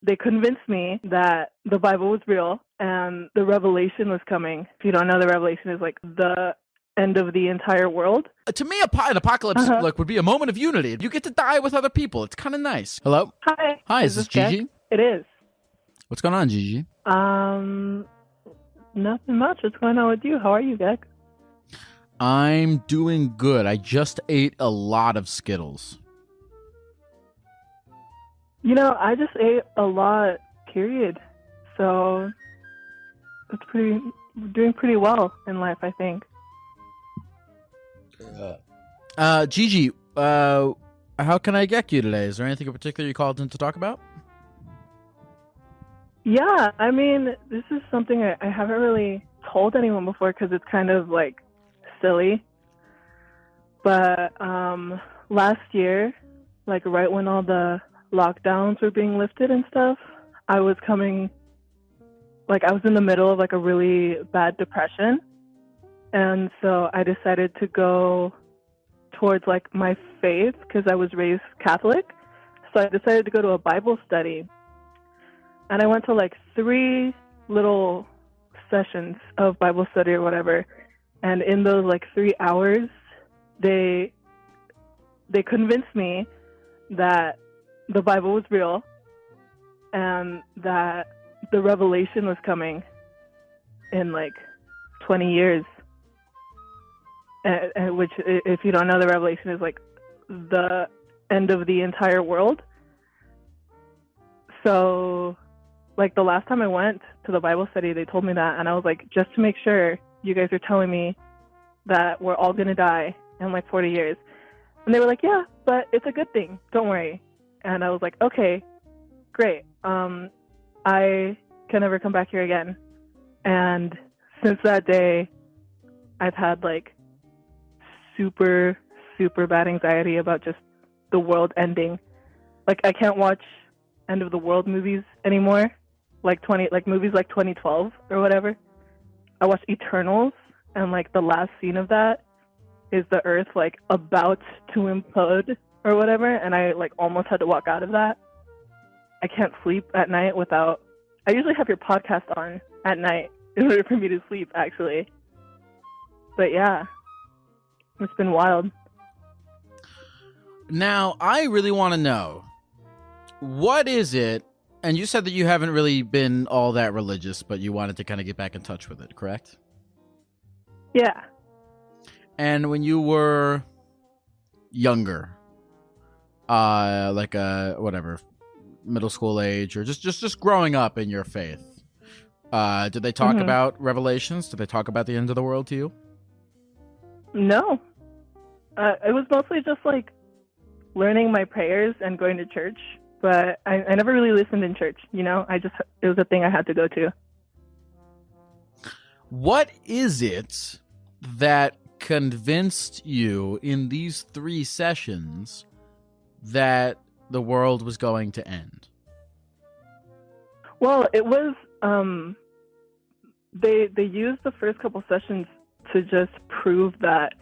they convinced me that the Bible was real and the revelation was coming. If you don't know, the revelation is like the end of the entire world. To me, an apocalypse would be a moment of unity. You get to die with other people. It's kind of nice. Hello? Hi. Hi, is this Gigi? Jack? It is. What's going on, Gigi? Nothing much. What's going on with you? How are you, Gecko? I'm doing good. I just ate a lot of Skittles. You know, I just ate a lot, period. So it's doing pretty well in life, I think. Gigi, how can I get you today? Is there anything in particular you called in to talk about? Yeah, I mean, this is something I haven't really told anyone before because it's kind of like silly. But last year, like right when all the lockdowns were being lifted and stuff, I was in the middle of like a really bad depression. And so I decided to go towards like my faith because I was raised Catholic. So I decided to go to a Bible study. And I went to like 3 little sessions of Bible study or whatever. And in those like 3 hours, they convinced me that the Bible was real and that the revelation was coming in like 20 years. Which, if you don't know, the revelation is like the end of the entire world. So, like the last time I went to the Bible study, they told me that, and I was like, just to make sure, you guys are telling me that we're all gonna die in like 40 years. And they were like, yeah, but it's a good thing. Don't worry. And I was like, okay, great. I can never come back here again. And since that day, I've had like super, super bad anxiety about just the world ending. Like I can't watch end of the world movies anymore. Like movies like 2012 or whatever. I watched Eternals, and like the last scene of that is the Earth like about to implode or whatever, and I like almost had to walk out of that. I can't sleep at night without. I usually have your podcast on at night in order for me to sleep, actually. But yeah, it's been wild. Now, I really want to know, what is it? And you said that you haven't really been all that religious, but you wanted to kind of get back in touch with it, correct? Yeah. And when you were younger, like whatever, middle school age, or just growing up in your faith, did they talk about revelations? Did they talk about the end of the world to you? No. It was mostly just like learning my prayers and going to church. But I never really listened in church, you know? It was a thing I had to go to. What is it that convinced you in these 3 sessions that the world was going to end? Well, it was, they used the first couple sessions to just prove that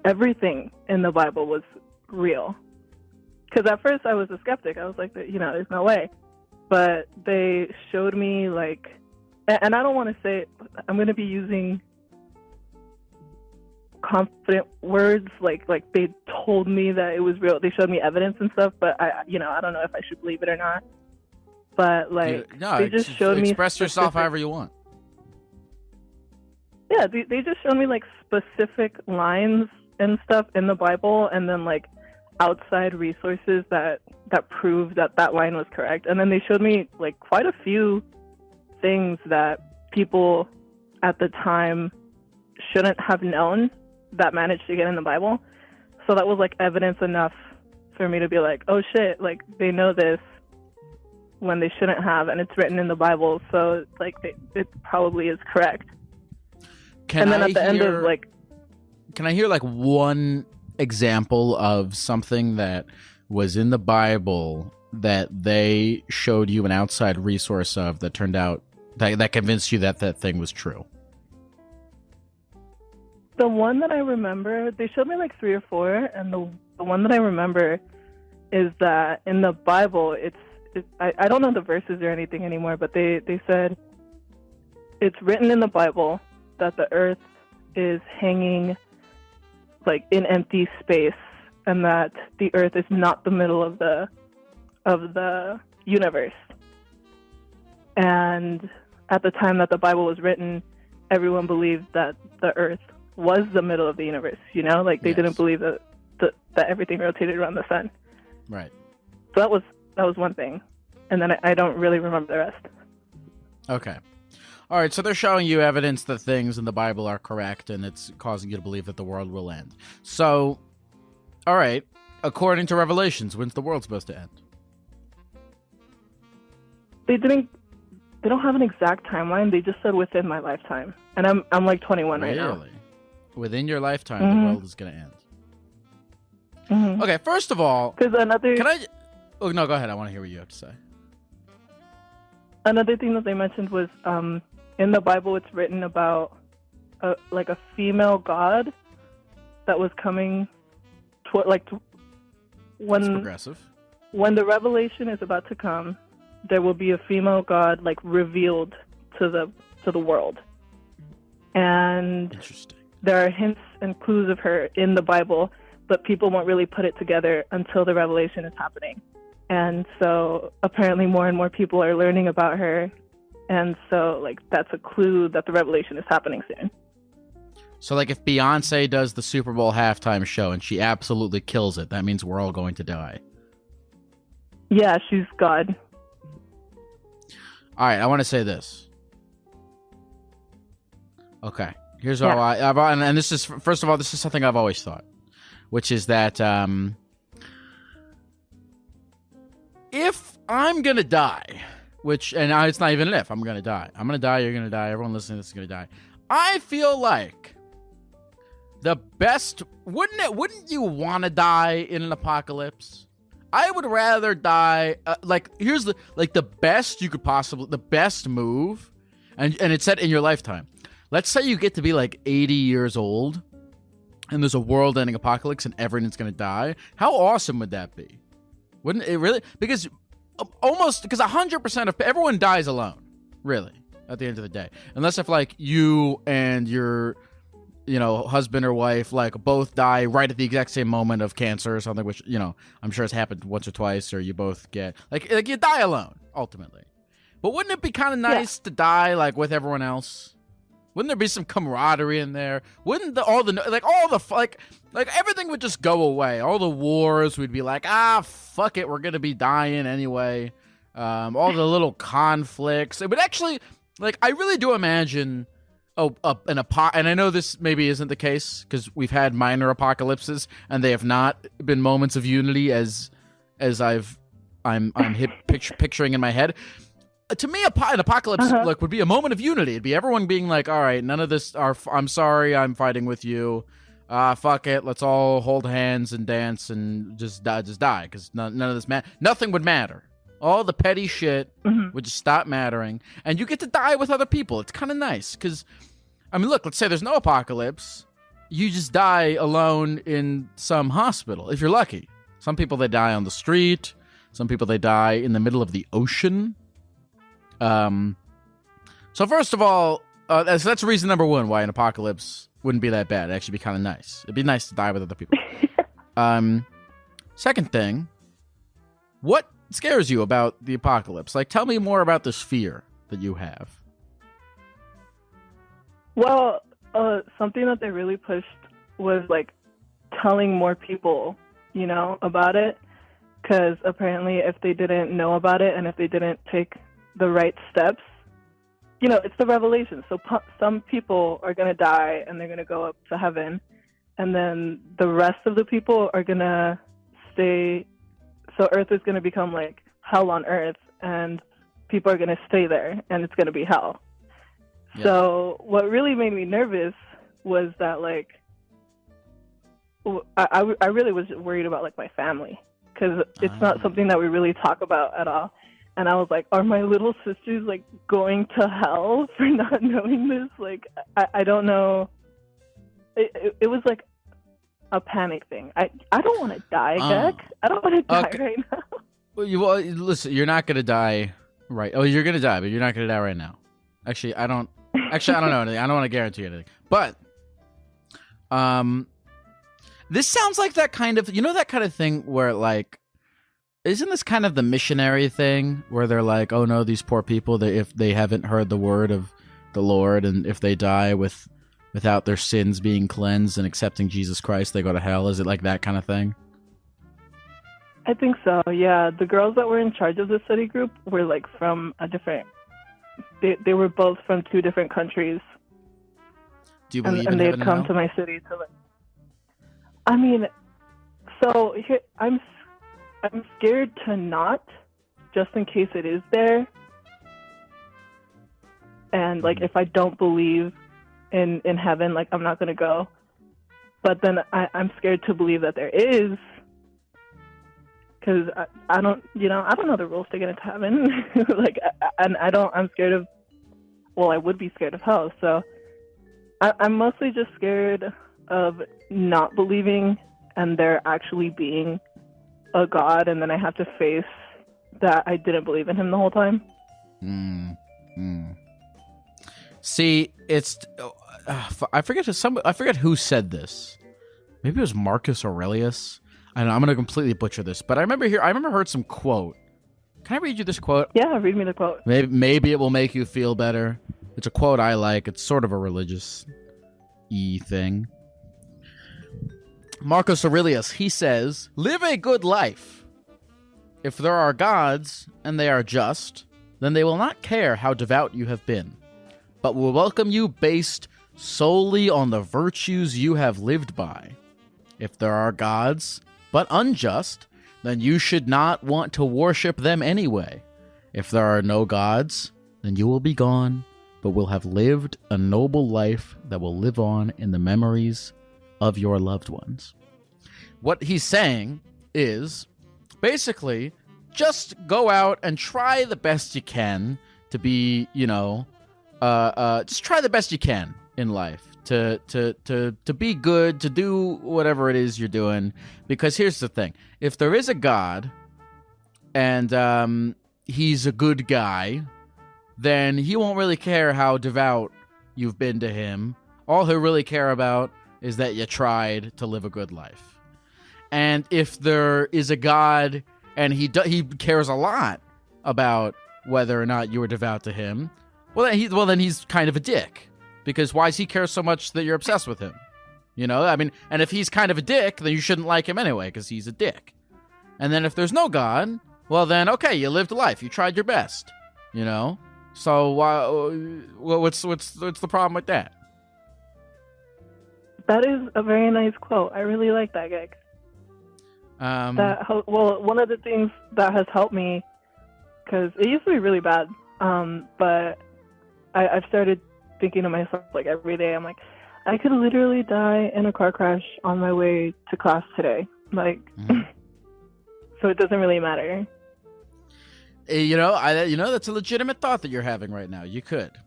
everything in the Bible was real. Because at first I was a skeptic. I was like, you know, there's no way. But they showed me, like, and I don't want to say, I'm going to be using confident words, like they told me that it was real. They showed me evidence and stuff, but I don't know if I should believe it or not. But, like, they just showed me... Express yourself however you want. Yeah, they just showed me, like, specific lines and stuff in the Bible, and then, like, outside resources that proved that line was correct. And then they showed me like quite a few things that people at the time shouldn't have known that managed to get in the Bible. So that was like evidence enough for me to be like, oh shit, like they know this when they shouldn't have, and it's written in the Bible, so like it probably is correct. Can I hear like one example of something that was in the Bible that they showed you an outside resource of that turned out that convinced you that thing was true? The one that I remember, they showed me like 3 or 4, and the one that I remember is that in the Bible I don't know the verses or anything anymore, but they said it's written in the Bible that the earth is hanging like in empty space, and that the earth is not the middle of the universe. And at the time that the Bible was written, everyone believed that the earth was the middle of the universe, you know? Like, they didn't believe that everything rotated around the sun. Right. So that was one thing. And then I don't really remember the rest. Okay. All right, so they're showing you evidence that things in the Bible are correct, and it's causing you to believe that the world will end. So, all right, according to Revelations, when's the world supposed to end? They don't have an exact timeline. They just said within my lifetime. And I'm like 21 right now. Really? Within your lifetime, the world is going to end. Mm-hmm. Okay, first of all, can I... Oh, no, go ahead. I want to hear what you have to say. Another thing that they mentioned was in the Bible, it's written about a female god that was coming That's progressive. When the revelation is about to come, there will be a female god like revealed to the world. And interesting. There are hints and clues of her in the Bible, but people won't really put it together until the revelation is happening. And so apparently more and more people are learning about her. And so like that's a clue that the revelation is happening soon. So like if Beyonce does the Super Bowl halftime show and she absolutely kills it, that means we're all going to die. Yeah, she's God. All right, I want to say this. Okay, here's how and this is, first of all, this is something I've always thought, which is that if I'm going to die, and it's not even if, I'm going to die. I'm going to die, you're going to die, everyone listening to this is going to die. I feel like the best, wouldn't you want to die in an apocalypse? I would rather die, here's the best you could possibly, the best move, and it's set in your lifetime. Let's say you get to be like 80 years old, and there's a world-ending apocalypse, and everyone's going to die. How awesome would that be? Wouldn't it really? Because 100% of everyone dies alone, really, at the end of the day. Unless if like you and your, husband or wife like both die right at the exact same moment of cancer or something, which, I'm sure has happened once or twice, or you both get like you die alone ultimately. But wouldn't it be kind of nice to die like with everyone else? Wouldn't there be some camaraderie in there? Wouldn't everything would just go away? All the wars would be like, fuck it, we're gonna be dying anyway. All the little conflicts. It would actually, I really do imagine, and I know this maybe isn't the case because we've had minor apocalypses and they have not been moments of unity as I'm picturing in my head. To me, an apocalypse would be a moment of unity. It'd be everyone being like, all right, none of this, I'm sorry, I'm fighting with you. Fuck it, let's all hold hands and dance and just die, because none of this nothing would matter. All the petty shit would just stop mattering, and you get to die with other people. It's kind of nice, because, look, let's say there's no apocalypse. You just die alone in some hospital, if you're lucky. Some people, they die on the street. Some people, they die in the middle of the ocean. So first of all, that's reason number one why an apocalypse wouldn't be that bad. It'd actually be kind of nice. It'd be nice to die with other people. Second thing, what scares you about the apocalypse? Tell me more about this fear that you have. Well, something that they really pushed was telling more people, about it, because apparently if they didn't know about it and if they didn't take the right steps, it's the revelation. So some people are going to die and they're going to go up to heaven, and then the rest of the people are going to stay. So earth is going to become like hell on earth, and people are going to stay there, and it's going to be hell. Yeah. So what really made me nervous was that I really was worried about my family, because it's not something that we really talk about at all. And I was like, are my little sisters going to hell for not knowing this? I don't know. It was a panic thing. I don't want to die, Geck. I don't want to die right now. Well, listen, you're not gonna die, right? Oh, you're gonna die, but you're not gonna die right now. Actually, I don't. Actually, I don't know anything. I don't want to guarantee anything. But, this sounds like that kind of, that kind of thing where, like, isn't this kind of the missionary thing where they're like, oh no, these poor people, if they haven't heard the word of the Lord, and if they die without their sins being cleansed and accepting Jesus Christ, they go to hell? Is it like that kind of thing? I think so, yeah. The girls that were in charge of the study group were like from a different... They were both from 2 different countries. Do you believe in and they heaven had come and to hell? my city to like... I mean, so here, I'm scared to not, just in case it is there. And like, if I don't believe in heaven, like, I'm not gonna go. But then I'm scared to believe that there is, because I don't know the rules to get into heaven. Like, I'm scared of, well, I would be scared of hell. So I'm mostly just scared of not believing and there actually being a God, and then I have to face that I didn't believe in him the whole time. See, it's I forget who said this. Maybe it was Marcus Aurelius. I know I'm gonna completely butcher this, but I remember heard some quote. Can I read you this quote? Yeah, read me the quote. Maybe it will make you feel better. It's a quote I like. It's sort of a religious thing. Marcus Aurelius, he says, "Live a good life. If there are gods and they are just, then they will not care how devout you have been, but will welcome you based solely on the virtues you have lived by. If there are gods, but unjust, then you should not want to worship them anyway. If there are no gods, then you will be gone, but will have lived a noble life that will live on in the memories of your loved ones." What he's saying is, basically, just go out and try the best you can to be, just try the best you can in life to be good, to do whatever it is you're doing. Because here's the thing: if there is a God and he's a good guy, then he won't really care how devout you've been to him. All he'll really care about is that you tried to live a good life. And if there is a God and he cares a lot about whether or not you were devout to him, then he's kind of a dick. Because why does he care so much that you're obsessed with him? I mean, and if he's kind of a dick, then you shouldn't like him anyway, because he's a dick. And then if there's no God, well then, okay, you lived life, you tried your best, So what's the problem with that? That is a very nice quote. I really like that, Gecko. One of the things that has helped me, because it used to be really bad, but I've started thinking to myself, like, every day, I'm like, I could literally die in a car crash on my way to class today. Like, so it doesn't really matter. That's a legitimate thought that you're having right now. You could.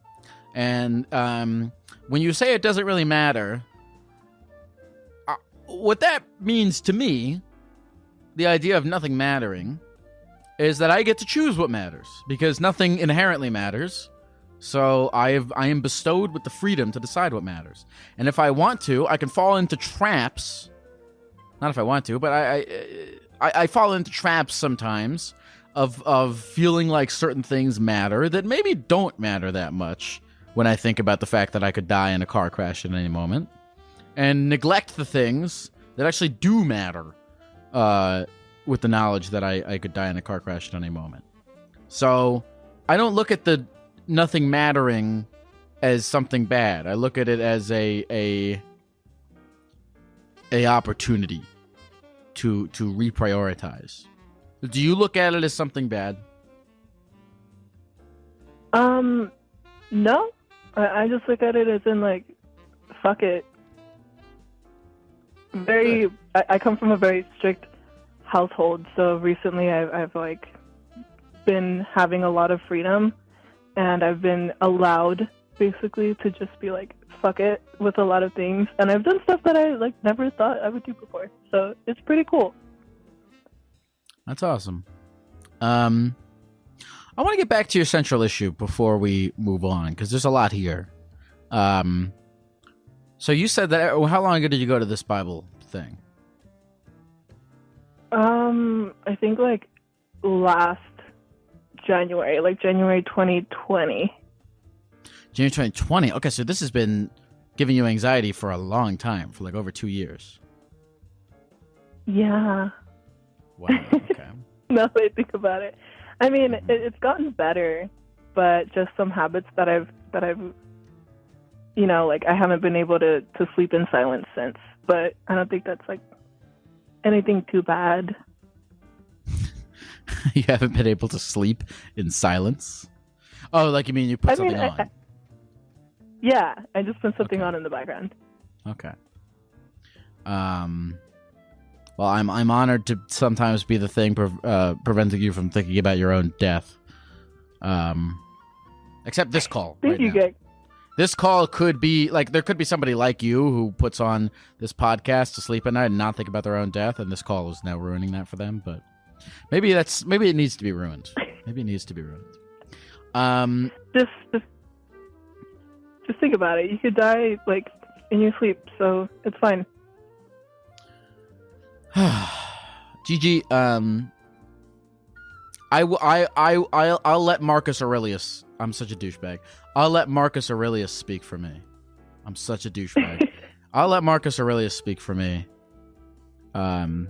And when you say it doesn't really matter, what that means to me, the idea of nothing mattering, is that I get to choose what matters, because nothing inherently matters. So I am bestowed with the freedom to decide what matters. And if I want to, I can fall into traps. Not if I want to, but I fall into traps sometimes of feeling like certain things matter that maybe don't matter that much when I think about the fact that I could die in a car crash at any moment, and neglect the things that actually do matter with the knowledge that I could die in a car crash at any moment. So I don't look at the nothing mattering as something bad. I look at it as a opportunity to reprioritize. Do you look at it as something bad? No. I just look at it as in, like, fuck it. I come from a very strict household, so recently I've like been having a lot of freedom, and I've been allowed basically to just be like, fuck it with a lot of things, and I've done stuff that I like never thought I would do before, so it's pretty cool. That's awesome. I want to get back to your central issue before we move on, because there's a lot here. So you said that. How long ago did you go to this Bible thing? I think like last January, like January 2020. January 2020. Okay, so this has been giving you anxiety for a long time, for like over 2 years. Yeah. Wow. Okay. Now that I think about it, I mean, it's gotten better, but just some habits that I've, you know, like I haven't been able to sleep in silence since. But I don't think that's like anything too bad. You haven't been able to sleep in silence? Oh, like you mean you put something on? Yeah, I just put something on in the background. Okay. Well, I'm honored to sometimes be the thing preventing you from thinking about your own death. Except this call. Thank you, Gecko. This call could be like there could be somebody like you who puts on this podcast to sleep at night and not think about their own death, and this call is now ruining that for them. But maybe it needs to be ruined. Maybe it needs to be ruined. Just think about it. You could die like in your sleep, so it's fine. Gigi, I'll let Marcus Aurelius. I'm such a douchebag. I'll let Marcus Aurelius speak for me. I'm such a douchebag. I'll let Marcus Aurelius speak for me. And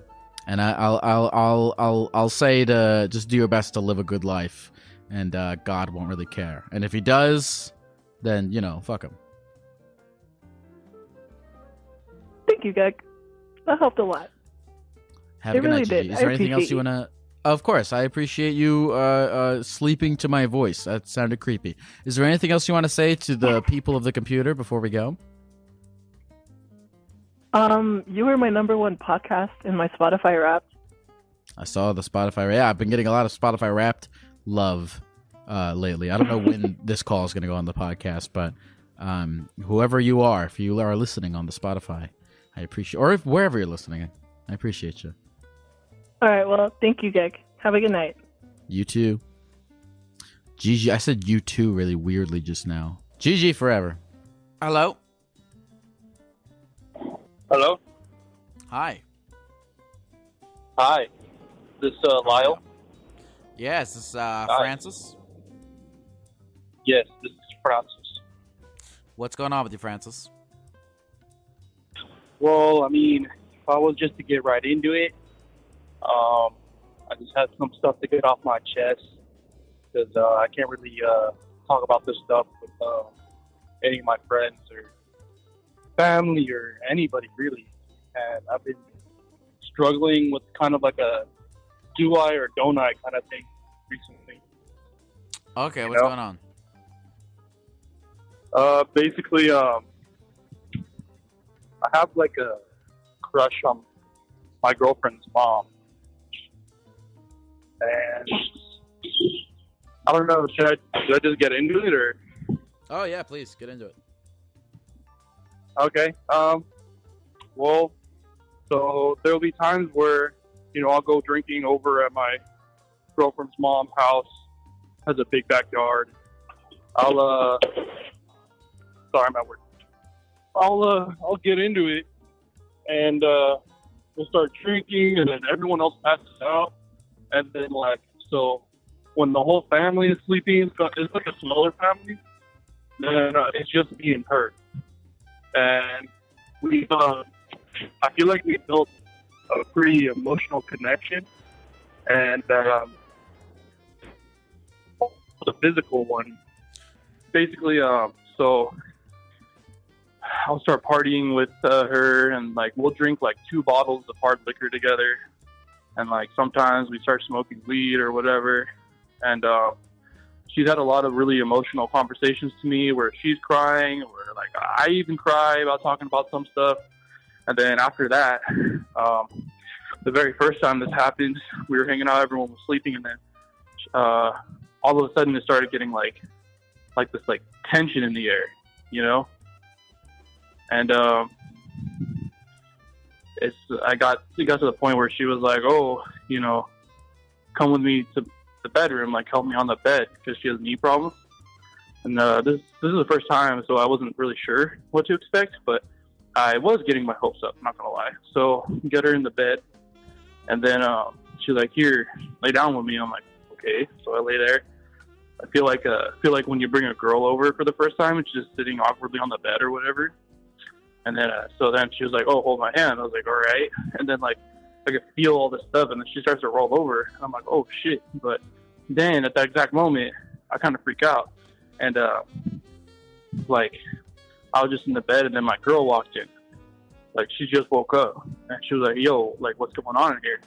I'll say to just do your best to live a good life, and God won't really care. And if he does, then fuck him. Thank you, Gecko. That helped a lot. Have a good night, Gigi. Is there anything else you want to... Of course, I appreciate you sleeping to my voice. That sounded creepy. Is there anything else you want to say to the people of the computer before we go? You were my #1 podcast in my Spotify Wrapped. I saw the Spotify. Yeah, I've been getting a lot of Spotify Wrapped love lately. I don't know when this call is going to go on the podcast, but whoever you are, if you are listening on the Spotify, I appreciate, or if wherever you're listening, I appreciate you. All right, well, thank you, Gecko. Have a good night. You too. Gigi, I said you too really weirdly just now. Gigi forever. Hello? Hello? Hi. Hi. This Lyle? Yes, this Francis? Yes, this is Francis. What's going on with you, Francis? Well, I mean, if I was just to get right into it, I just had some stuff to get off my chest because I can't really talk about this stuff with any of my friends or family or anybody really. And I've been struggling with kind of like a do I or don't I kind of thing recently. Okay, what's going on? Basically, I have like a crush on my girlfriend's mom. And I don't know, should I just get into it or? Oh yeah, please get into it. Okay. Well, so there'll be times where, I'll go drinking over at my girlfriend's mom's house. Has a big backyard. Sorry, I'm at work. I'll get into it and we'll start drinking, and then everyone else passes out. And then, so when the whole family is sleeping, it's like a smaller family, then it's just me and her. And I feel like we built a pretty emotional connection. And the physical one, basically, so I'll start partying with her, and we'll drink 2 bottles of hard liquor together. And sometimes we start smoking weed or whatever. And she's had a lot of really emotional conversations to me where she's crying, or I even cry about talking about some stuff. And then after that, the very first time this happened, we were hanging out, everyone was sleeping, and then all of a sudden it started getting this tension in the air, And it got to the point where she was like, "Oh, come with me to the bedroom, like help me on the bed because she has knee problems. And this is the first time, so I wasn't really sure what to expect, but I was getting my hopes up, I'm not gonna lie. So get her in the bed, and then she's like, "Here, lay down with me." I'm like, "Okay." So I lay there. I feel like when you bring a girl over for the first time, it's just sitting awkwardly on the bed or whatever. And then so then she was like, "Oh, hold my hand." I was like, "All right." And then like I could feel all this stuff, and then she starts to roll over. And I'm like, "Oh shit!" But then at that exact moment, I kind of freak out, and like I was just in the bed, and then my girl walked in. Like, she just woke up, and she was like, "Yo, like, what's going on in here?" I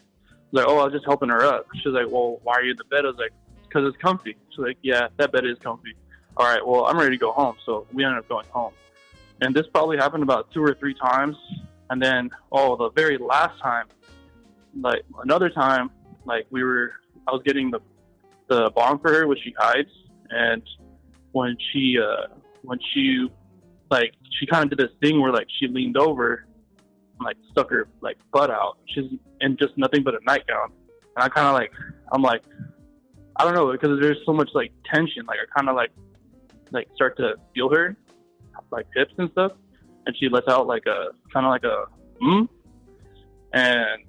was like, "Oh, I was just helping her up." She was like, "Well, why are you in the bed?" I was like, "Because it's comfy." She's like, "Yeah, that bed is comfy." All right, well, I'm ready to go home. So we ended up going home. And this probably happened about 2 or 3 times. And then, the very last time, like, another time, like, I was getting the bomb for her, which she hides. And when she kind of did this thing where, like, she leaned over and, like, stuck her, like, butt out. She's in just nothing but a nightgown. And I kind of, like, I'm like, I don't know, because there's so much, like, tension. Like, I kind of, like start to feel her, like, hips and stuff. And she lets out, like, and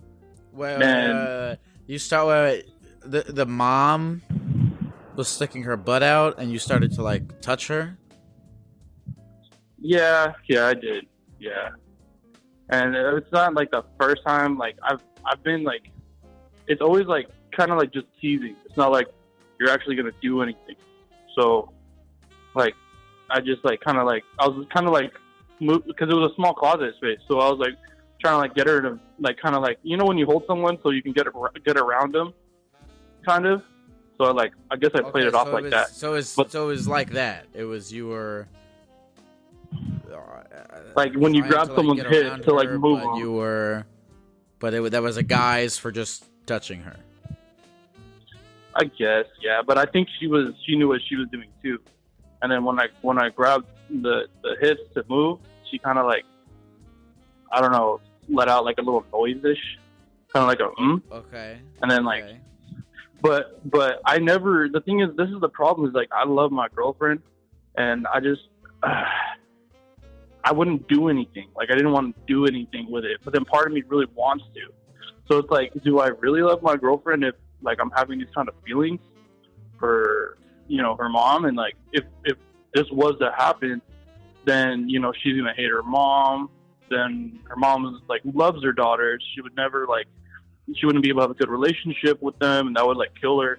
Wait, you start the mom was sticking her butt out, and you started to like touch her. Yeah, I did. Yeah, and it's not like the first time. Like I've been like, it's always like kind of like just teasing. It's not like you're actually gonna do anything. So, like, I just like I was kind of like move because it was a small closet space. So I was like trying to like get her to like kind of like, you know, when you hold someone so you can get around them, kind of. So I guess I played it off like that. So it was like that. It was you were like when you grab someone's hip to like move them. You were, that was a guise for just touching her. I guess, yeah. But I think she knew what she was doing too. And then when I grabbed the hips to move, she kind of like, I don't know, let out like a little noise-ish, kind of like a Okay. And then like, okay. But I never. The thing is, this is the problem. Is like I love my girlfriend, and I just I wouldn't do anything. Like I didn't want to do anything with it. But then part of me really wants to. So it's like, do I really love my girlfriend if like I'm having these kind of feelings for, you know, her mom? And like if this was to happen, then, you know, she's gonna hate her mom. Then her mom like loves her daughters. She would never like. She wouldn't be able to have a good relationship with them, and that would like kill her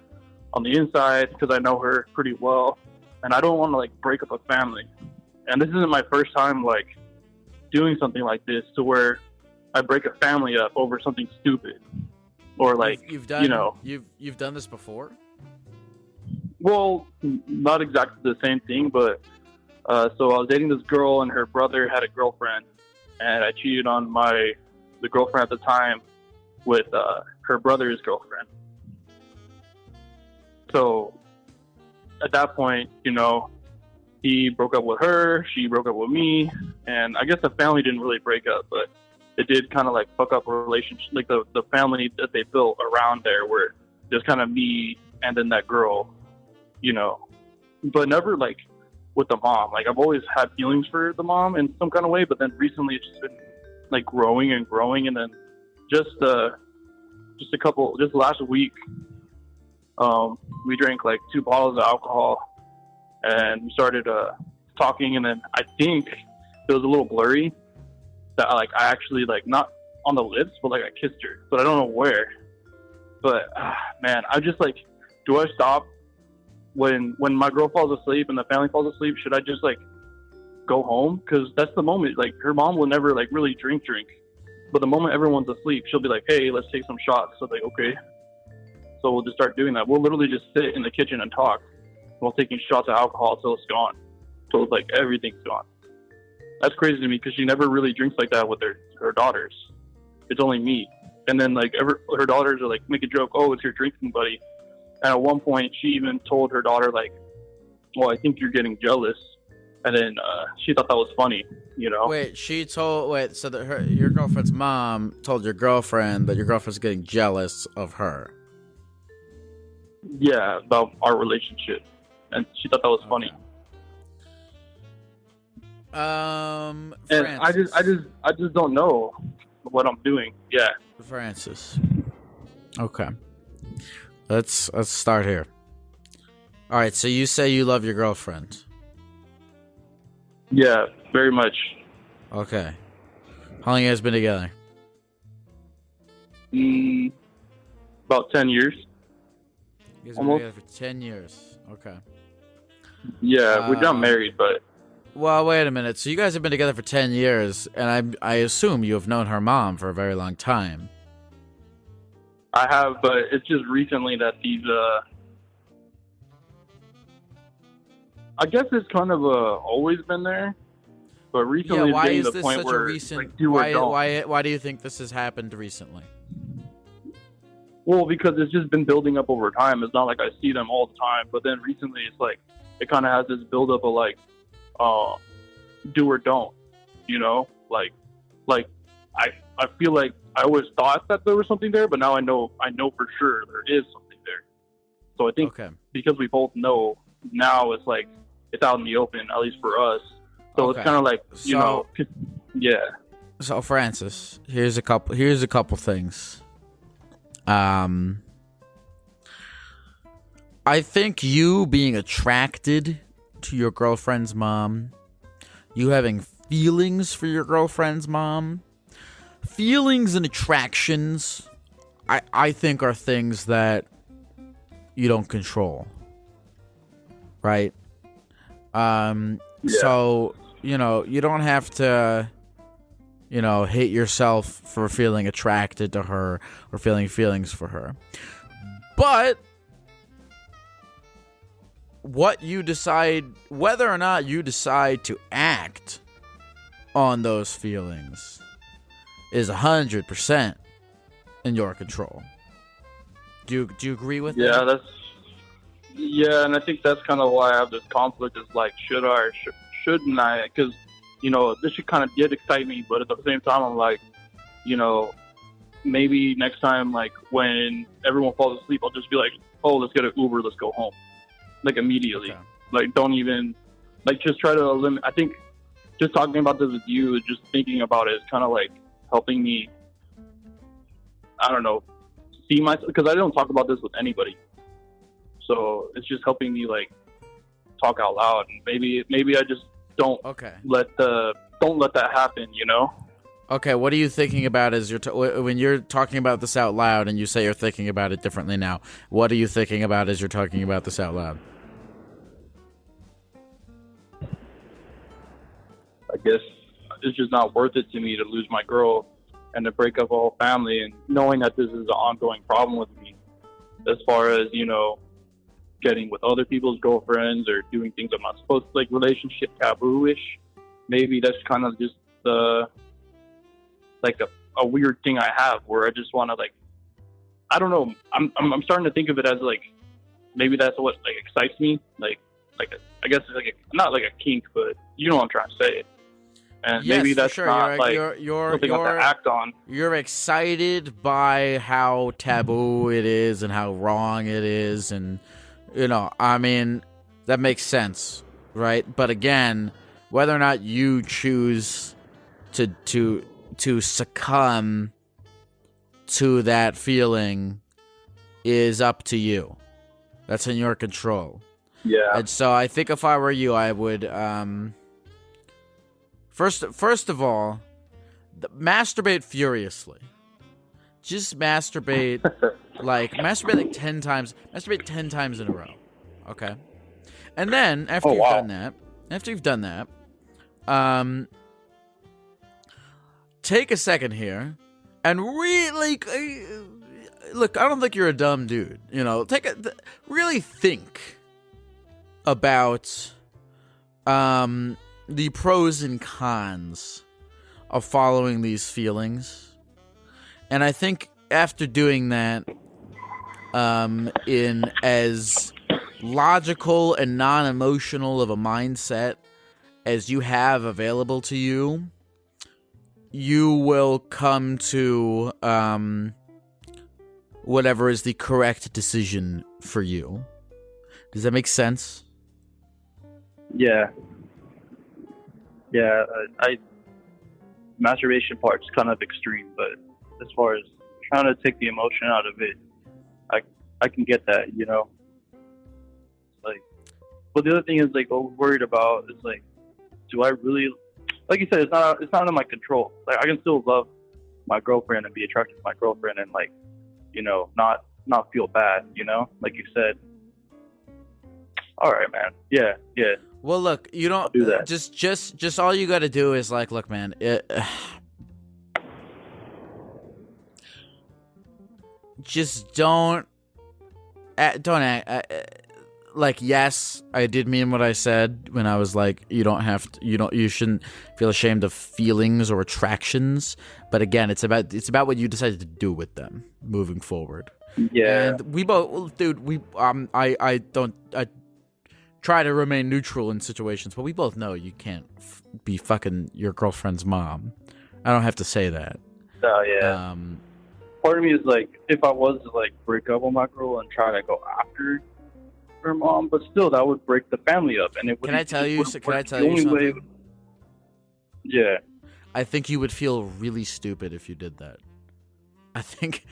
on the inside because I know her pretty well, and I don't want to like break up a family. And this isn't my first time like doing something like this to where I break a family up over something stupid or like you've done, you know, you've done this before. Well, not exactly the same thing, but so I was dating this girl, and her brother had a girlfriend, and I cheated on the girlfriend at the time with her brother's girlfriend. So at that point, you know, he broke up with her, she broke up with me, and I guess the family didn't really break up, but it did kind of like fuck up a relationship, like the family that they built around there, where there's kind of me and then that girl, you know, but never like with the mom. Like I've always had feelings for the mom in some kind of way, but then recently it's just been like growing, and then just last week, we drank like 2 bottles of alcohol, and we started talking, and then I think it was a little blurry that like I actually like not on the lips, but like I kissed her, but I don't know where. But man, I just like, do I stop when my girl falls asleep and the family falls asleep? Should I just like go home? Because that's the moment. Like her mom will never like really drink. But the moment everyone's asleep, she'll be like, "Hey, let's take some shots." So like, okay. So we'll just start doing that. We'll literally just sit in the kitchen and talk while taking shots of alcohol till it's gone. So it's like everything's gone. That's crazy to me because she never really drinks like that with her daughters. It's only me. And then like her daughters are like make a joke, "Oh, it's your drinking buddy." And at one point, she even told her daughter like, "Well, I think you're getting jealous." And then she thought that was funny, you know. So that your girlfriend's mom told your girlfriend that your girlfriend's getting jealous of her. Yeah, about our relationship, and she thought that was funny. And Francis. I just don't know what I'm doing. Yeah. Francis. Okay. Let's start here. All right. So you say you love your girlfriend. Yeah, very much. Okay. How long you guys been together? About 10 years. You guys been together for 10 years. Okay. Yeah, we're not married, but. Well, wait a minute. So you guys have been together for 10 years, and I assume you have known her mom for a very long time. I have, but it's just recently that these, I guess it's kind of always been there, but recently why it's getting is to the this point such where a recent? like, do or don't. Why do you think this has happened recently? Well, because it's just been building up over time. It's not like I see them all the time, but then recently it's like it kind of has this buildup of like, do or don't, you know, like I feel like I always thought that there was something there, but now I know for sure there is something there. So I think because we both know now, it's like it's out in the open, at least for us. So it's kind of like, you know, yeah. So Francis, here's a couple things. I think you being attracted to your girlfriend's mom, you having feelings for your girlfriend's mom, feelings and attractions, I think are things that you don't control, right? So, you know, you don't have to, you know, hate yourself for feeling attracted to her or feeling feelings for her. But what you decide, whether or not you decide to act on those feelings, is 100% in your control. Do you agree with that? Yeah, and I think that's kind of why I have this conflict. Is like, should I or shouldn't I? Because, you know, this should kind of did excite me, but at the same time, I'm like, you know, maybe next time, like when everyone falls asleep, I'll just be like, oh, let's get an Uber, let's go home, like immediately. Okay. Like, don't even, like, just try to eliminate. I think just talking about this with you, just thinking about it is kind of like helping me, I don't know, see myself, because I don't talk about this with anybody. So it's just helping me like talk out loud, and maybe I just don't let that happen, you know? Okay, what are you thinking about as when you're talking about this out loud, and you say you're thinking about it differently now? What are you thinking about as you're talking about this out loud? I guess it's just not worth it to me to lose my girl and to break up a whole family, and knowing that this is an ongoing problem with me as far as, you know, getting with other people's girlfriends or doing things I'm not supposed to, like relationship taboo-ish. Maybe that's kind of just like a weird thing I have where I just want to, like, I don't know. I'm starting to think of it as like, maybe that's what like excites me. Like I guess it's like not like a kink, but you know what I'm trying to say. And yes, maybe that's sure. not you're something I have to act on. You're excited by how taboo it is and how wrong it is, and you know, I mean, that makes sense, right? But again, whether or not you choose to succumb to that feeling is up to you. That's in your control. Yeah. And so I think if I were you, I would first of all, masturbate furiously. Just masturbate like 10 times. Masturbate 10 times in a row. Okay? And then after you've done that, take a second here and really look, I don't think you're a dumb dude, you know. Really think about the pros and cons of following these feelings. And I think after doing that, in as logical and non-emotional of a mindset as you have available to you, you will come to whatever is the correct decision for you. Does that make sense? Yeah. Yeah, masturbation part's kind of extreme, but as far as trying to take the emotion out of it, I can get that, you know. Like, but the other thing is like, what we're worried about is like, do I really, like you said, it's not in my control. Like, I can still love my girlfriend and be attracted to my girlfriend and like, you know, not feel bad, you know, like you said. All right, man. Yeah. Well, look, you don't do that. Just all you got to do is like, look, man. Just don't act. Like, yes, I did mean what I said when I was like, you shouldn't feel ashamed of feelings or attractions. But again, it's about what you decided to do with them moving forward. Yeah. And we both, dude. I try to remain neutral in situations, but we both know you can't be fucking your girlfriend's mom. I don't have to say that. Oh yeah. Part of me is like, if I was to like break up with my girl and try to go after her mom, but still that would break the family up, and it would. Can I tell you something? Yeah. I think you would feel really stupid if you did that. I think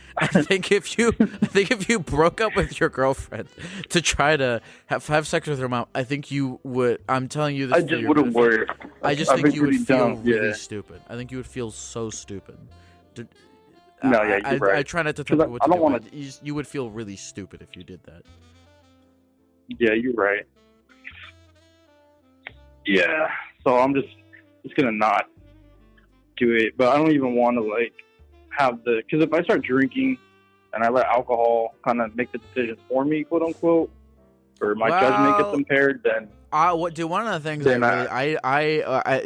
if you broke up with your girlfriend to try to have sex with her mom, I think you would. I'm telling you this. I just wouldn't work. I just think you would feel really stupid. I think you would feel so stupid. No, yeah, you're right. I try not to tell you what to do, but you would feel really stupid if you did that. Yeah, you're right. Yeah, so I'm just gonna not do it. But I don't even want to like have because if I start drinking and I let alcohol kind of make the decisions for me, quote unquote, or my judgment gets impaired, then one of the things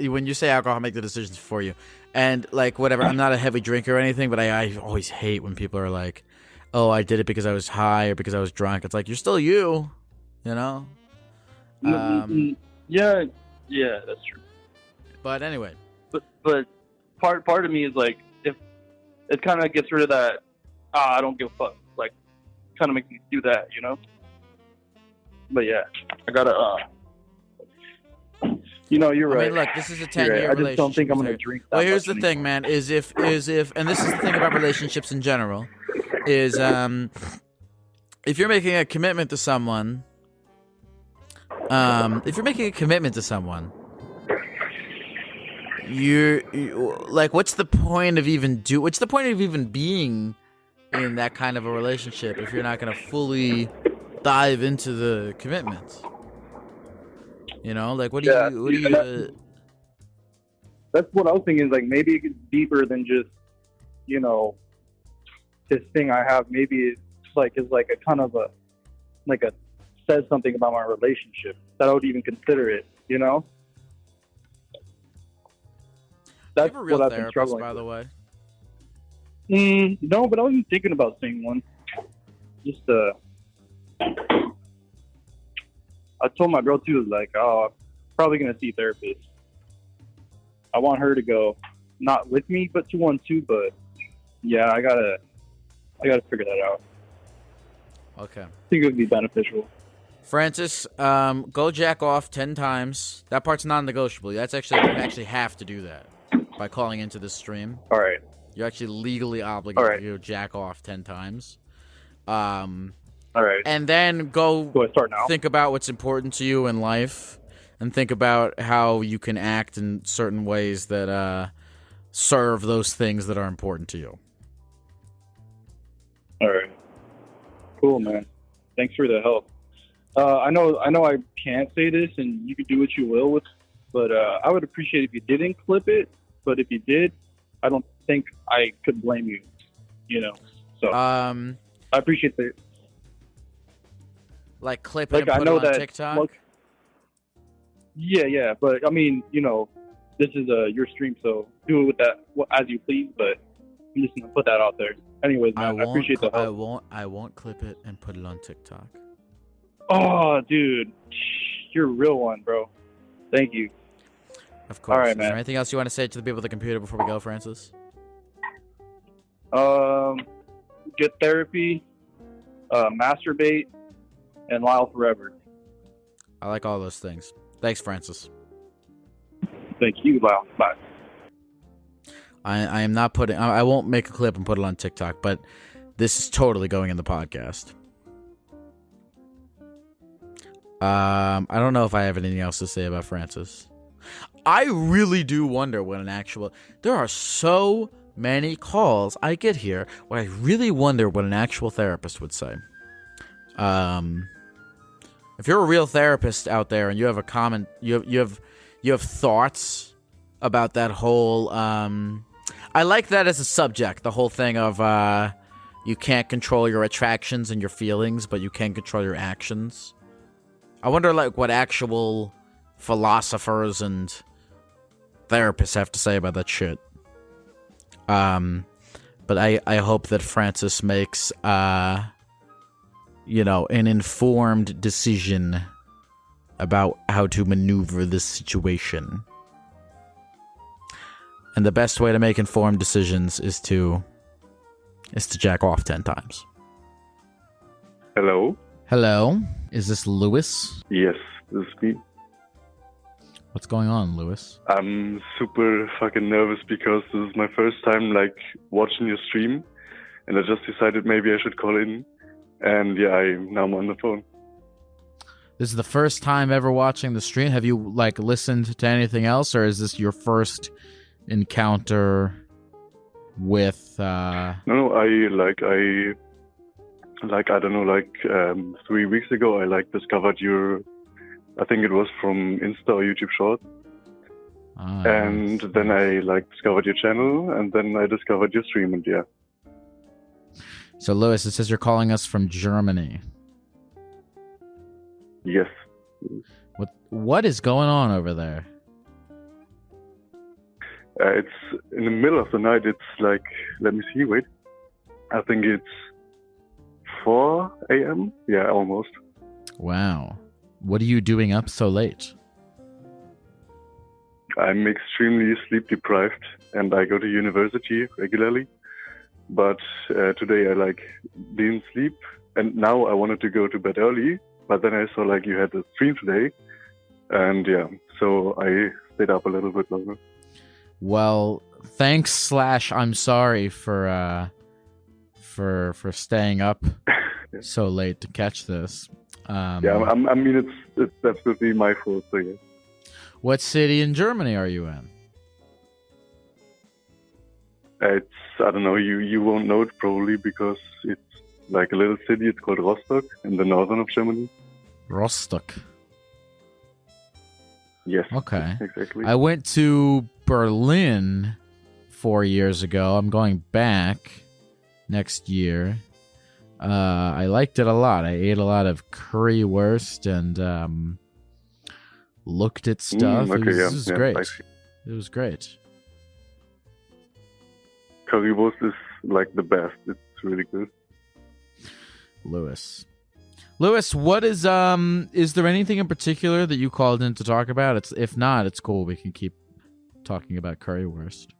when you say alcohol make the decisions for you, and like whatever, I'm not a heavy drinker or anything, but I always hate when people are like, oh, I did it because I was high or because I was drunk. It's like, you're still you know. Yeah, that's true. But anyway, but part of me is like, if it kind of gets rid of that, I don't give a fuck, like, kind of makes me do that, you know. But yeah, I gotta you know, you're right. I mean, look, this is a 10-year relationship. I just don't think I'm gonna drink that. Well, here's the thing, man, is if and this is the thing about relationships in general, is if you're making a commitment to someone, you like, what's the point of even being in that kind of a relationship if you're not going to fully dive into the commitment? You know, like, what do you that's what I was thinking, is like, maybe it gets deeper than just, you know, this thing I have. Maybe it's like a kind of a says something about my relationship that I would even consider it, you know. That's what I've been struggling with. By the way. No, but I wasn't thinking about seeing one. Just I told my girl too, like, oh, I'm probably gonna see a therapist. I want her to go, not with me, but to one too. But yeah, I gotta figure that out. Okay. I think it would be beneficial. Francis, go jack off 10 times. That part's non-negotiable. That's actually, you actually have to do that by calling into this stream. All right. You're actually legally obligated to jack off 10 times. All right. And then go I start now? Think about what's important to you in life, and think about how you can act in certain ways that serve those things that are important to you. All right. Cool, man. Thanks for the help. I know I can't say this, and you can do what you will with, but I would appreciate if you didn't clip it. But if you did, I don't think I could blame you. You know. So I appreciate the. Like, clip it and put it on TikTok? Look, yeah, but I mean, you know, this is your stream, so do it with that as you please, but I'm just gonna put that out there. Anyways, man, I appreciate the help. I won't clip it and put it on TikTok. Oh, dude, you're a real one, bro. Thank you. Of course. All right, man. Is man. there anything else you want to say to the people at the computer before we go, Francis? Get therapy, masturbate, and Lyle forever. I like all those things. Thanks, Francis. Thank you, Lyle. Bye. I am not putting. I won't make a clip and put it on TikTok, but this is totally going in the podcast. I don't know if I have anything else to say about Francis. I really do wonder what an actual. There are so many calls I get here where I really wonder what an actual therapist would say. If you're a real therapist out there and you have a comment, you have thoughts about that whole. I like that as a subject. The whole thing of you can't control your attractions and your feelings, but you can control your actions. I wonder, like, what actual philosophers and therapists have to say about that shit. But I hope that Francis makes, an informed decision about how to maneuver this situation. And the best way to make informed decisions is to jack off 10 times. Hello? Hello? Is this Lewis? Yes, this is me. What's going on, Lewis? I'm super fucking nervous because this is my first time, watching your stream. And I just decided maybe I should call in. And yeah, now I'm on the phone. This is the first time ever watching the stream? Have you, listened to anything else? Or is this your first encounter with, No, I don't know, 3 weeks ago, I discovered I think it was from Insta or YouTube Shorts. And then I discovered your channel, and then I discovered your stream, and yeah. So, Lewis, it says you're calling us from Germany. Yes. What is going on over there? It's in the middle of the night. It's let me see, wait. I think it's 4 a.m. Yeah, almost. Wow. What are you doing up so late? I'm extremely sleep deprived, and I go to university regularly. But today I didn't sleep, and now I wanted to go to bed early. But then I saw you had a stream today, and yeah, so I stayed up a little bit longer. Well, thanks / I'm sorry for staying up so late to catch this. It's absolutely my fault. So yeah. What city in Germany are you in? I don't know. You won't know it probably because it's a little city. It's called Rostock in the northern of Germany. Rostock. Yes. Okay. Exactly. I went to Berlin 4 years ago. I'm going back next year. I liked it a lot. I ate a lot of currywurst and looked at stuff. Okay, it was great. It was great. Currywurst is the best. It's really good. Lewis, what is there anything in particular that you called in to talk about? If not, it's cool. We can keep talking about currywurst.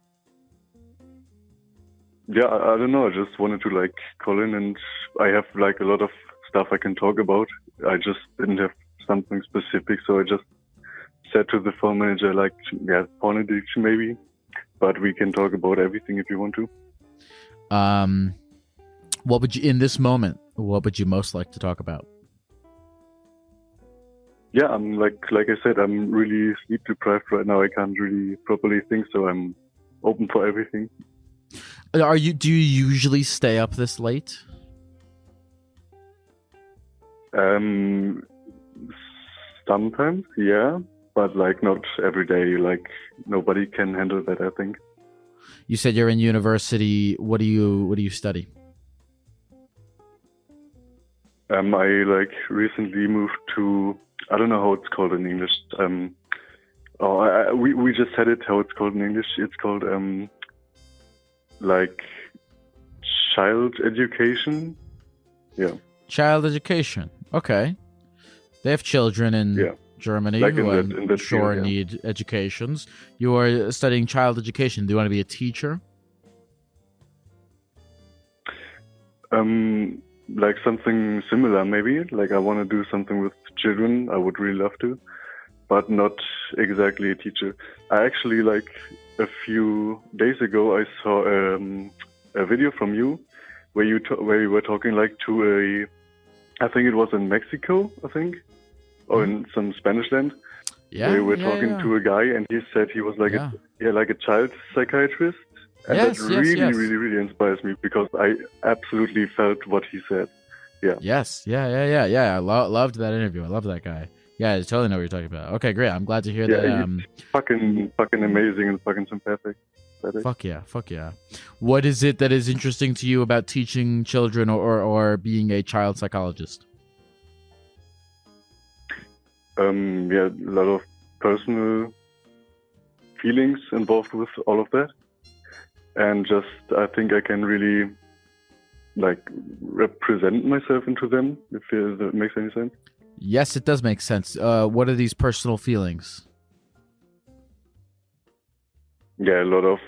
Yeah, I don't know. I just wanted to call in, and I have a lot of stuff I can talk about. I just didn't have something specific, so I just said to the phone manager porn addiction maybe, but we can talk about everything if you want to. What would you in this moment? What would you most like to talk about? Yeah, I'm like I said, I'm really sleep deprived right now. I can't really properly think, so I'm open for everything. Do you usually stay up this late? Sometimes, yeah, but not every day. Nobody can handle that, I think. You said you're in university. What do you study? I recently moved to, I don't know how it's called in English. We just said it how it's called in English. It's called child education. Yeah. Child education. Okay. They have children in Germany who I'm sure need educations. You are studying child education. Do you want to be a teacher? like something similar, maybe. Like I want to do something with children. I would really love to, but not exactly a teacher. I actually, like a few days ago, I saw a video from you where you were talking like to I think it was in Mexico, I think, or in some Spanish land. Yeah, where you were talking to a guy, and he said he was like like a child psychiatrist, and that really inspires me because I absolutely felt what he said. Yeah. Yes. Yeah. I loved that interview. I love that guy. Yeah, I totally know what you're talking about. Okay, great. I'm glad to hear that. He's fucking amazing and fucking sympathetic. Fuck yeah. What is it that is interesting to you about teaching children or being a child psychologist? A lot of personal feelings involved with all of that, and just I think I can really like represent myself into them, if that makes any sense. Yes, it does make sense. What are these personal feelings? Yeah, a lot of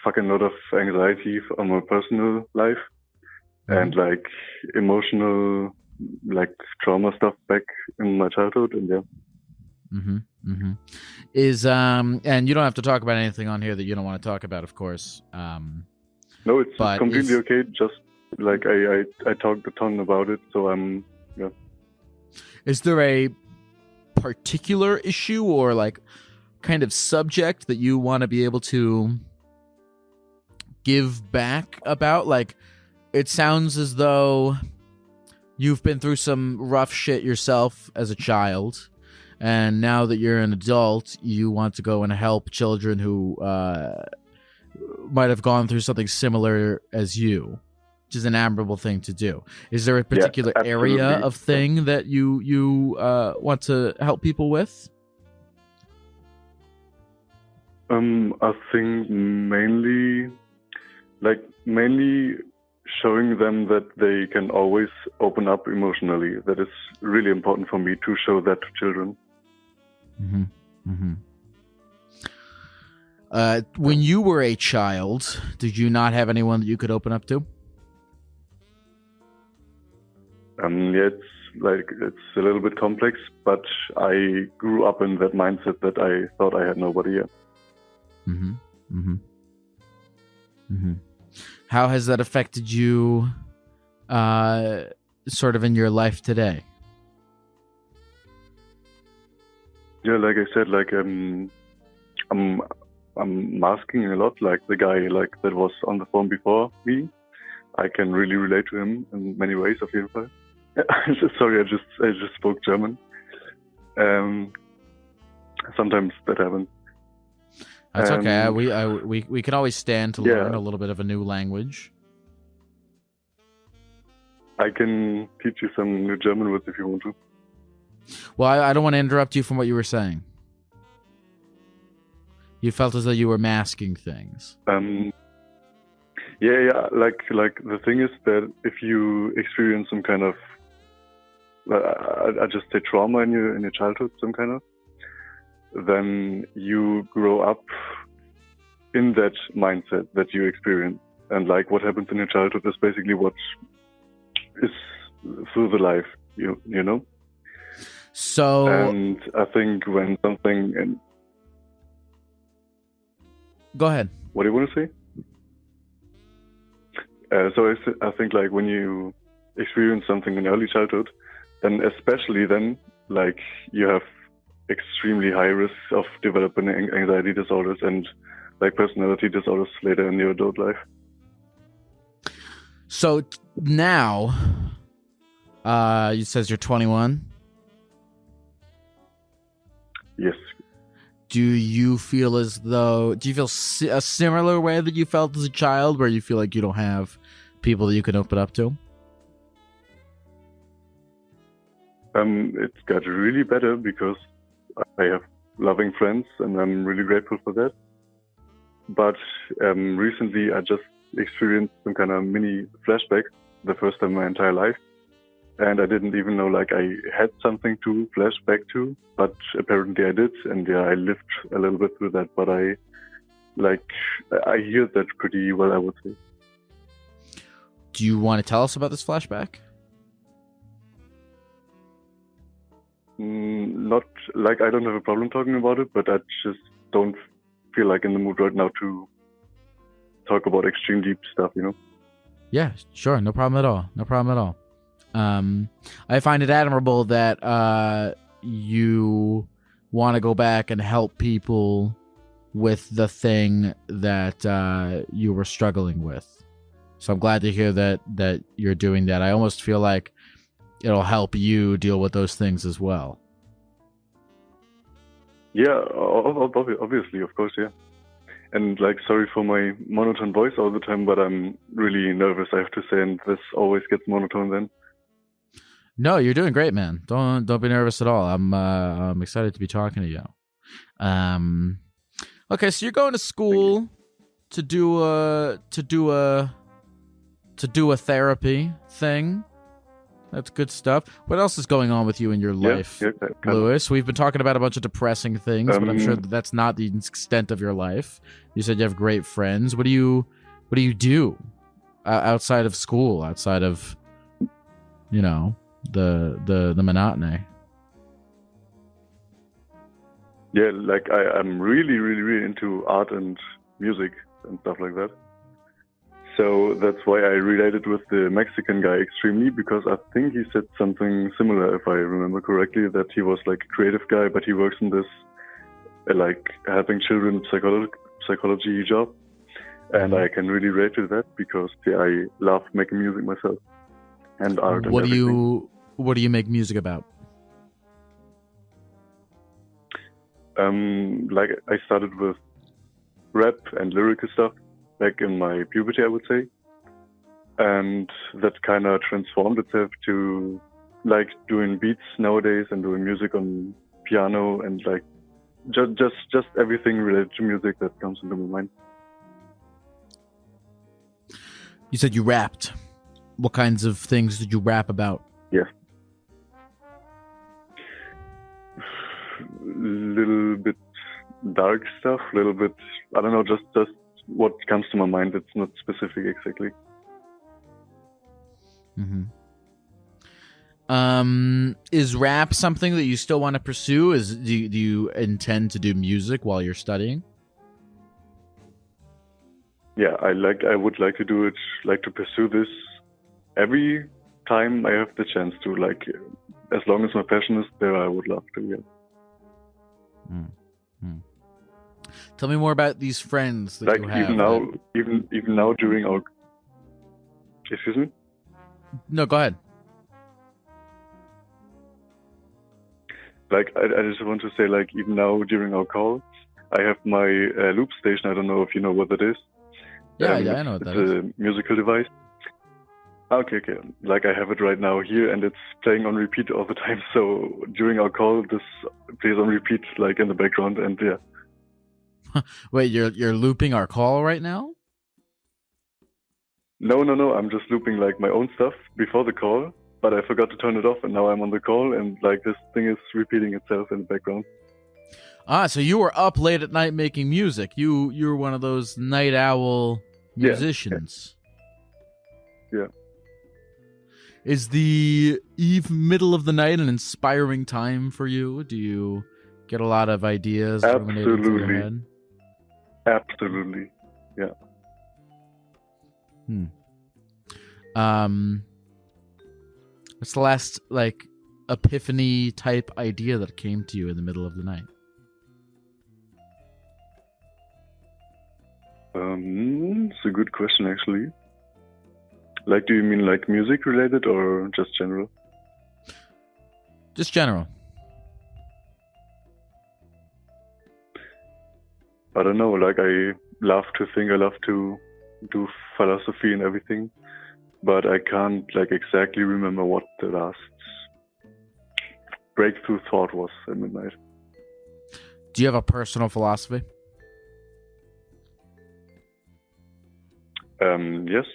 fucking lot of anxiety on my personal life, and like emotional, like trauma stuff back in my childhood, and Is and you don't have to talk about anything on here that you don't want to talk about, of course. No, it's completely okay. Just like I talked a ton about it, so I'm Is there a particular issue or like kind of subject that you want to be able to give back about? Like, it sounds as though you've been through some rough shit yourself as a child, and now that you're an adult, you want to go and help children who might have gone through something similar as you, which is an admirable thing to do. Is there a particular area of thing that you want to help people with? I think mainly showing them that they can always open up emotionally. That is really important for me to show that to children. When you were a child, did you not have anyone that you could open up to? It's a little bit complex, but I grew up in that mindset that I thought I had nobody yet. How has that affected you, sort of in your life today? Yeah, like I said, I'm masking a lot. Like the guy that was on the phone before me, I can really relate to him in many ways. Auf jeden Fall. Sorry, I just spoke German. Sometimes that happens. That's okay. We can always stand to learn a little bit of a new language. I can teach you some new German words if you want to. Well, I don't want to interrupt you from what you were saying. You felt as though you were masking things. Like the thing is that if you experience some kind of, I just say trauma in your childhood, some kind of, then you grow up in that mindset that you experience, and like what happens in your childhood is basically what is through the life, you know. So, and I think when something go ahead. What do you want to say? So I think like when you experience something in early childhood, then especially then, like you have extremely high risks of developing anxiety disorders and like personality disorders later in your adult life. So now, you says you're 21. Yes. Do you feel a similar way that you felt as a child, where you feel like you don't have people that you can open up to? It's got really better because I have loving friends, and I'm really grateful for that. But recently, I just experienced some kind of mini flashback, the first time in my entire life, and I didn't even know like I had something to flash back to, but apparently I did, and I lived a little bit through that. But I hear that pretty well, I would say. Do you want to tell us about this flashback? Not like I don't have a problem talking about it, but I just don't feel like in the mood right now to talk about extreme deep stuff, you know? Yeah, sure. No problem at all. No problem at all. I find it admirable that you want to go back and help people with the thing that you were struggling with. So I'm glad to hear that you're doing that. I almost feel like it'll help you deal with those things as well. Yeah, obviously, of course, yeah. And like, sorry for my monotone voice all the time, but I'm really nervous, I have to say, and this always gets monotone then. No, you're doing great, man. Don't be nervous at all. I'm excited to be talking to you. Okay, so you're going to school to do a therapy thing. That's good stuff. What else is going on with you in your life, Lewis? We've been talking about a bunch of depressing things, but I'm sure that's not the extent of your life. You said you have great friends. What do you do outside of school? Outside of, you know, the monotony? Yeah, like I'm really, really, really into art and music and stuff like that. So that's why I related with the Mexican guy extremely, because I think he said something similar, if I remember correctly, that he was like a creative guy, but he works in this like helping children psychology job. And I can really relate to that because I love making music myself and art. What do you make music about? Like I started with rap and lyrical stuff back in my puberty, I would say. And that kind of transformed itself to like doing beats nowadays and doing music on piano and like just everything related to music that comes into my mind. You said you rapped. What kinds of things did you rap about? Yeah. Little bit dark stuff, little bit, I don't know, just what comes to my mind. It's not specific exactly. Mm-hmm. Is rap something that you still want to pursue? Do you intend to do music while you're studying? Yeah, I would like to do it, like to pursue this every time I have the chance to, like, as long as my passion is there, I would love to, yeah. Mm-hmm. Tell me more about these friends that like you have. Even now during our... Excuse me? No, go ahead. Like, I just want to say, like, even now during our call, I have my loop station. I don't know if you know what that is. Yeah, I know what that is. It's a musical device. Okay. Like, I have it right now here, and it's playing on repeat all the time. So during our call, this plays on repeat, like, in the background, and yeah. Wait, you're looping our call right now? No. I'm just looping, like, my own stuff before the call, but I forgot to turn it off, and now I'm on the call, and, like, this thing is repeating itself in the background. Ah, so you were up late at night making music. You're one of those night owl musicians. Yeah. Is the middle of the night an inspiring time for you? Do you get a lot of ideas ruminating through your head? Absolutely. Yeah. What's the last, like, epiphany type idea that came to you in the middle of the night? It's a good question, actually. Like, do you mean like music related or just general? Just general. I don't know. Like, I love to think, I love to do philosophy and everything, but I can't, like, exactly remember what the last breakthrough thought was at midnight. Do you have a personal philosophy? Yes.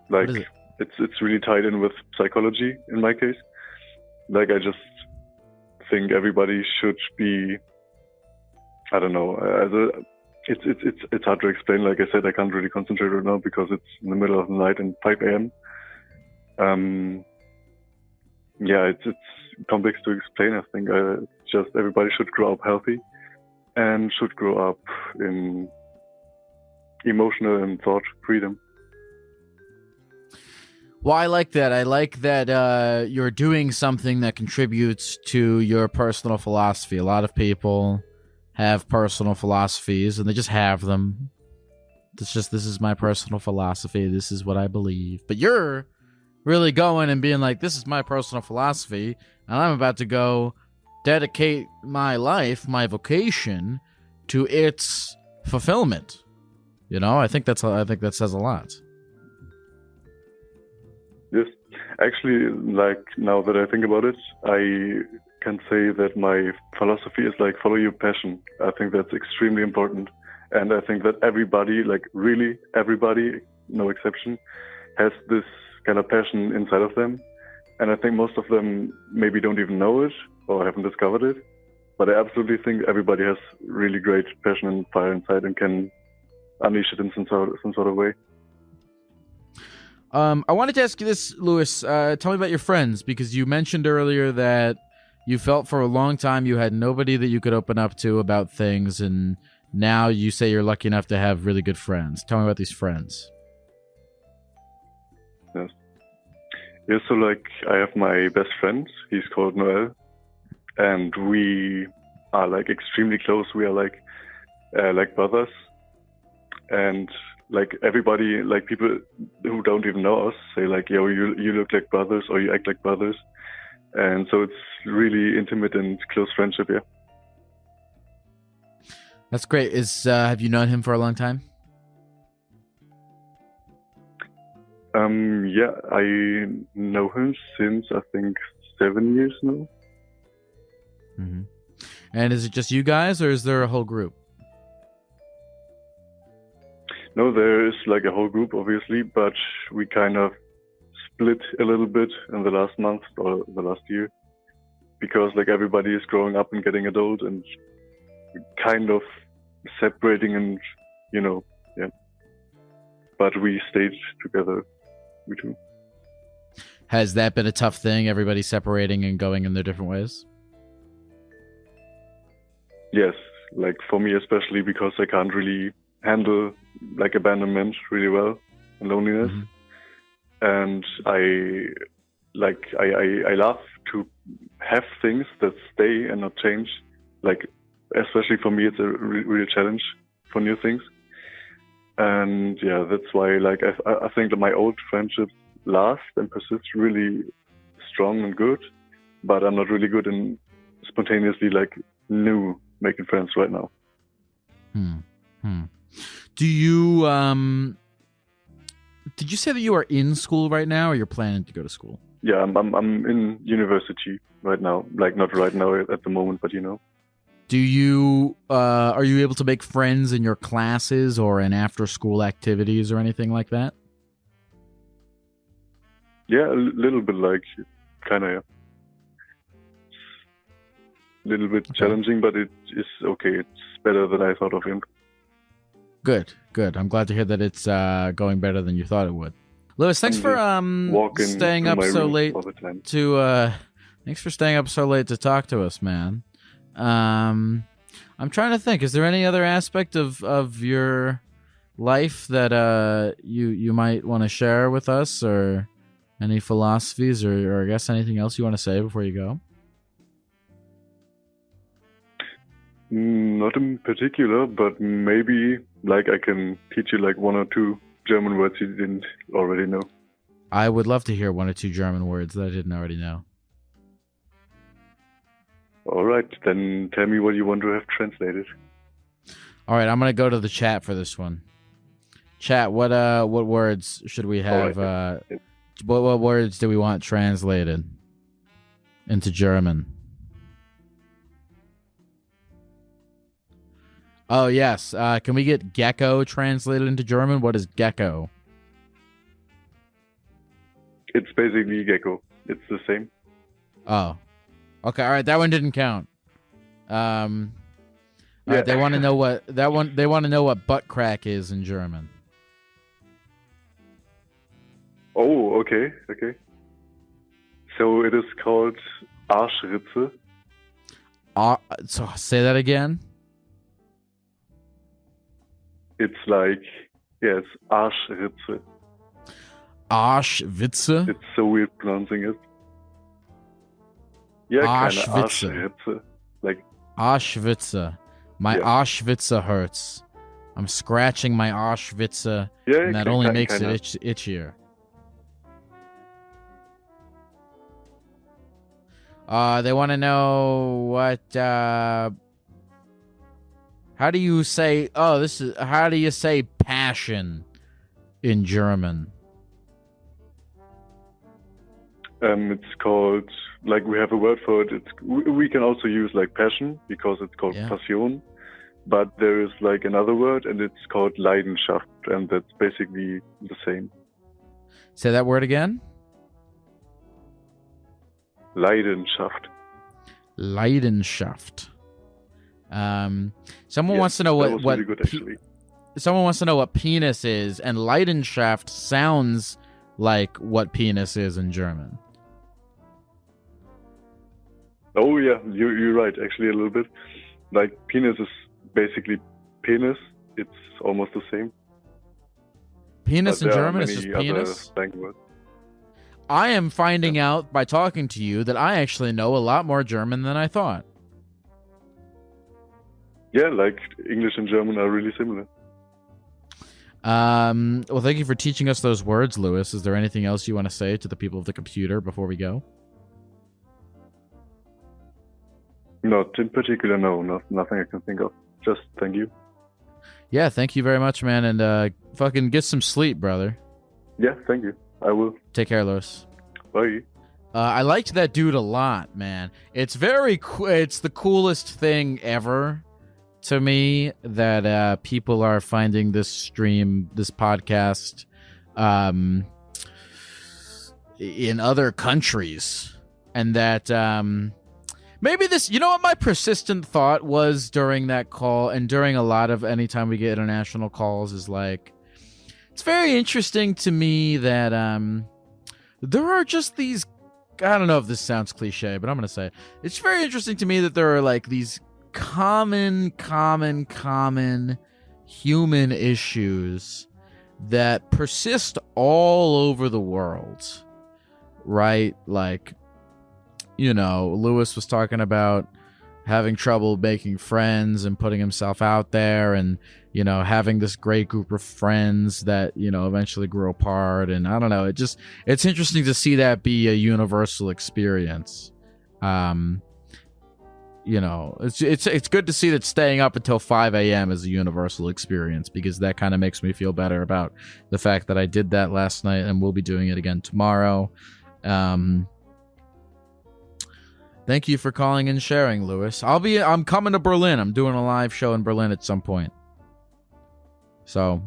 Like, it's really tied in with psychology in my case. Like, I just think everybody should be, I don't know, it's hard to explain. Like I said, I can't really concentrate right now because it's in the middle of the night and 5 a.m. Yeah, it's complex to explain. I think just everybody should grow up healthy and should grow up in emotional and thought freedom. Well, I like that. I like that you're doing something that contributes to your personal philosophy. A lot of people have personal philosophies, and they just have them. It's just, this is my personal philosophy. This is what I believe. But you're really going and being like, this is my personal philosophy, and I'm about to go dedicate my life, my vocation, to its fulfillment. You know, I think that says a lot. Yes, actually, like now that I think about it, I can say that my philosophy is like follow your passion. I think that's extremely important, and I think that everybody, like really everybody, no exception, has this kind of passion inside of them, and I think most of them maybe don't even know it or haven't discovered it. But I absolutely think everybody has really great passion and fire inside and can unleash it in some sort of way. I wanted to ask you this, Lewis. Tell me about your friends, because you mentioned earlier that you felt for a long time you had nobody that you could open up to about things, and now you say you're lucky enough to have really good friends. Tell me about these friends. Yes. Yeah, so like I have my best friend. He's called Noel, and we are like extremely close. We are like brothers, and like everybody, like people who don't even know us say like, yo, you look like brothers or you act like brothers. And so it's really intimate and close friendship, yeah. That's great. Have you known him for a long time? Yeah, I know him since I think 7 years now. Mm-hmm. And is it just you guys, or is there a whole group? No, there is like a whole group, obviously, but we kind of split a little bit in the last month or the last year because like everybody is growing up and getting adult and kind of separating and, you know, yeah. But we stayed together, we two. Has that been a tough thing, everybody separating and going in their different ways? Yes, like for me especially because I can't really handle like abandonment really well and loneliness. Mm-hmm. And I love to have things that stay and not change. Like, especially for me, it's a real challenge for new things. And yeah, that's why like I think that my old friendships last and persist really strong and good, but I'm not really good in spontaneously like new making friends right now. Do you did you say that you are in school right now, or you're planning to go to school? Yeah, I'm in university right now. Like not right now at the moment, but you know. Do you are you able to make friends in your classes or in after school activities or anything like that? Yeah, a little bit like kind of. Yeah. Little bit challenging, but it is okay. It's better than I thought of him. Good. I'm glad to hear that it's going better than you thought it would. Lewis, thanks for staying up so late to thanks for staying up so late to talk to us, man. I'm trying to think. Is there any other aspect of your life that you might want to share with us, or any philosophies, or I guess anything else you want to say before you go? Not in particular, but maybe like I can teach you like one or two German words you didn't already know. I would love to hear one or two German words that I didn't already know. All right, then tell me what you want to have translated. All right, I'm gonna go to the chat for this one. Chat, what words should we have? Right. What words do we want translated into German? Oh, yes. Can we get Gecko translated into German? What is Gecko? It's basically Gecko. It's the same. Oh. Okay, all right. That one didn't count. All All right, they want to know what They want to know what butt crack is in German. Oh, okay. So it is called Arschritze. So say that again. It's like, it's Arschritze. Arschwitze? It's so weird pronouncing it. Yeah, Arschwitze. Arschritze. Like Arschwitze. My Arschwitze hurts. I'm scratching my Arschwitze, and that only makes it itchier. They want to know what, how do you say, how do you say passion in German? It's called, like, we have a word for it. We can also use like passion because it's called Passion, but there is like another word and it's called Leidenschaft, and that's basically the same. Say that word again. Leidenschaft. Someone wants to know what really good, actually. Someone wants to know what penis is, and Leidenschaft sounds like what penis is in German. Oh yeah, you're right. Actually, a little bit. Like penis is basically penis. It's almost the same. Penis in German is just penis. I am finding out by talking to you that I actually know a lot more German than I thought. Yeah, like English and German are really similar. Well, thank you for teaching us those words, Lewis. Is there anything else you want to say to the people of the computer before we go? Not in particular, no. Nothing I can think of. Just thank you. Yeah, thank you very much, man. And fucking get some sleep, brother. Yeah, thank you. I will. Take care, Lewis. Bye. I liked that dude a lot, man. It's it's the coolest thing ever to me that people are finding this podcast in other countries, and that maybe this, you know what my persistent thought was during that call and during a lot of anytime we get international calls is like, it's very interesting to me that there are just these, I don't know if this sounds cliche, but I'm going to say it's very interesting to me that there are like these common human issues that persist all over the world, right? Like, you know, Lewis was talking about having trouble making friends and putting himself out there, and, you know, having this great group of friends that, you know, eventually grew apart. And I don't know, it's interesting to see that be a universal experience. You know, it's good to see that staying up until 5 a.m. is a universal experience, because that kind of makes me feel better about the fact that I did that last night and we'll be doing it again tomorrow. Thank you for calling and sharing, Lewis. I'm coming to Berlin. I'm doing a live show in Berlin at some point. So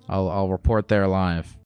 I'll report there live.